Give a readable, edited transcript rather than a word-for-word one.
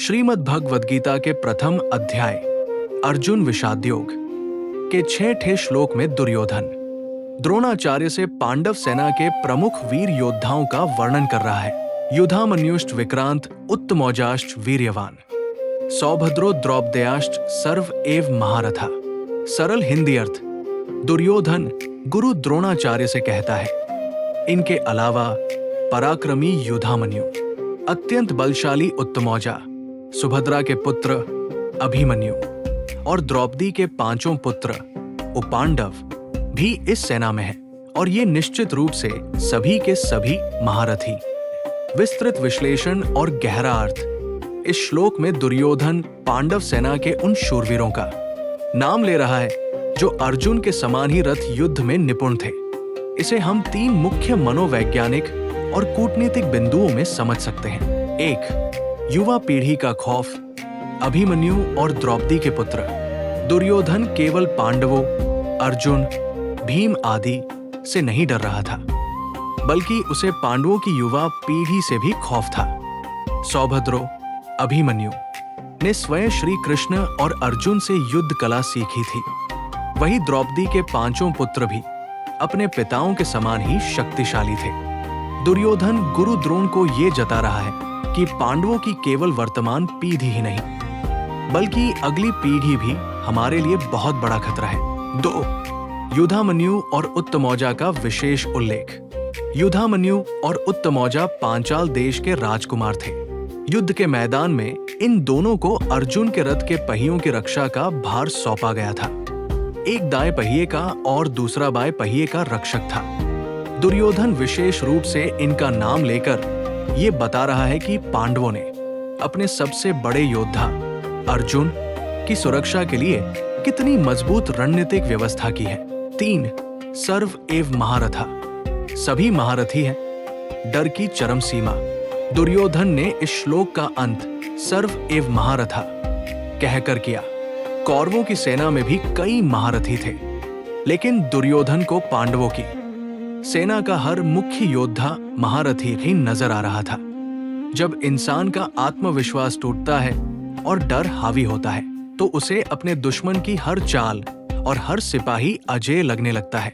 श्रीमद् भगवद गीता के प्रथम अध्याय अर्जुन विषादयोग के 6 श्लोक में दुर्योधन द्रोणाचार्य से पांडव सेना के प्रमुख वीर योद्धाओं का वर्णन कर रहा है। युधामन्युष्ट विक्रांत उत्तमौजाश्च वीर्यवान, सौभद्रो द्रौपदयाश्च सर्व एव महारथा। सरल हिंदी अर्थ, दुर्योधन गुरु द्रोणाचार्य से कहता है, इनके अलावा पराक्रमी युधामन्यु, अत्यंत बलशाली उत्तमौजा, सुभद्रा के पुत्र अभिमन्यु और द्रौपदी के 5 पुत्र उपांडव भी इस सेना में हैं और ये निश्चित रूप से सभी के सभी महारथी। विस्तृत विश्लेषण और गहरा अर्थ। इस श्लोक में दुर्योधन पांडव सेना के उन शूरवीरों का नाम ले रहा है जो अर्जुन के समान ही रथ युद्ध में निपुण थे। इसे हम 3 मुख्य मनोवैज्ञानिक और कूटनीतिक बिंदुओं में समझ सकते हैं। 1. युवा पीढ़ी का खौफ। अभिमन्यु और द्रौपदी के पुत्र दुर्योधन केवल पांडवों, अर्जुन, भीम आदि से नहीं डर रहा था, बल्कि उसे पांडवों की युवा पीढ़ी से भी खौफ था। सौभद्रो, अभिमन्यु ने स्वयं श्री कृष्ण और अर्जुन से युद्ध कला सीखी थी। वही द्रौपदी के 5 पुत्र भी अपने पिताओं के समान ही शक्तिशाली थे। दुर्योधन गुरु द्रोण को ये जता रहा है कि पांडवों की केवल वर्तमान पीढ़ी ही नहीं, बल्कि अगली पीढ़ी भी हमारे लिए बहुत बड़ा खतरा है। 2. युधामन्यु और उत्तमौजा का विशेष उल्लेख। युधामन्यु और उत्तमौजा पांचाल देश के राजकुमार थे। युद्ध के मैदान में इन दोनों को अर्जुन के रथ के पहियों की रक्षा का भार सौंपा गया था। एक दाएं पहिए का और दूसरा बाएं पहिए का रक्षक था। दुर्योधन विशेष रूप से इनका नाम लेकर ये बता रहा है कि पांडवों ने अपने सबसे बड़े योद्धा अर्जुन की सुरक्षा के लिए कितनी मजबूत रणनीतिक व्यवस्था की है। 3. सर्व एव महारथा। सभी महारथी हैं। डर की चरम सीमा। दुर्योधन ने इस श्लोक का अंत सर्व एव महारथा कहकर किया। कौरवों की सेना में भी कई महारथी थे, लेकिन दुर्योधन को पांडवों की सेना का हर मुख्य योद्धा महारथी ही नजर आ रहा था। जब इंसान का आत्मविश्वास टूटता है और डर हावी होता है, तो उसे अपने दुश्मन की हर चाल और हर सिपाही अजेय लगने लगता है।